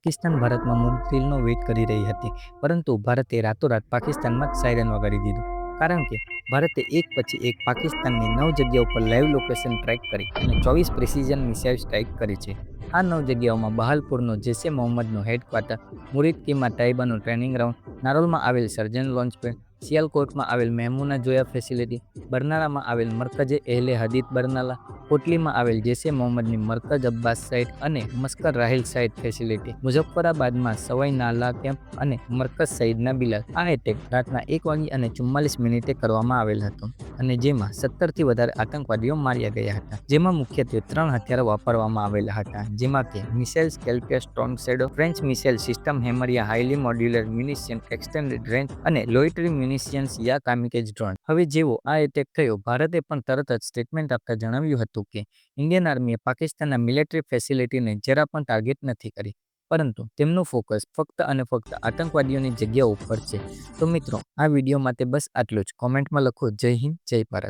પાકિસ્તાન ભારતમાં મુશ્કેલીનો વેઇટ કરી રહી હતી, પરંતુ ભારતે રાતોરાત પાકિસ્તાનમાં જ સાયરન વગાડી દીધું. કારણ કે ભારતે એક પછી એક પાકિસ્તાનની 9 જગ્યાઓ પર લાઈવ લોકેશન ટ્રેક કરી અને 24 પ્રિસિઝન મિસાઇલ સ્ટ્રાઇક કરી છે. આ 9 જગ્યાઓમાં બહાલપુરનો જૈશે મોહમ્મદનો હેડક્વાર્ટર, મુરીદકીમાં તાઇબાનું ટ્રેનિંગ ગ્રાઉન્ડ, નારોલમાં આવેલ સર્જન લોન્ચ પેડ, સિયાલકોટમાં આવેલ મહેમૂના જોયા ફેસિલિટી, બરનાળામાં આવેલ મરકજે એહલે હદીદ બરનાલા, કોટલીમાં આવેલ જૈશે મોહમ્મદની મરકજ અબ્બાસ સાઇટ અને મસ્કર રાહિલ સાઇટ ફેસિલિટી, મુઝફ્ફરાબાદમાં સવાઈ નાલા કેમ્પ અને મરકઝ સઈદના બિલાલ. આ એટેક રાતના 1:44 કરવામાં આવેલ હતો અને જેમાં 17થી વધારે આતંકવાદીઓ માર્યા ગયા હતા. જેમાં મુખ્યત્વે 3 હથિયારો વાપરવામાં આવેલા હતા, જેમાં કે મિસાઇલ સ્કેલ્પિયર storm shadow, French missile system હેમરિયા highly modular munition extended range અને લોઇટરી મ્યુનિશન્સ યા કામિકેજ ડ્રોન. હવે જેવો આ એટેક થયો, ભારતે પણ તરત જ સ્ટેટમેન્ટ આપતા જણાવ્યું હતું કે ઇન્ડિયન આર્મીએ પાકિસ્તાનના મિલિટરી ફેસિલિટીને જરા પણ ટાર્ગેટ નથી કરી, પરંતુ તેમનું ફોકસ ફક્ત અને ફક્ત આતંકવાદીઓની જગ્યાઓ ઉપર છે. તો મિત્રો, આ વિડીયો માટે બસ આટલું જ. કોમેન્ટમાં લખો જય હિન્દ, જય ભારત.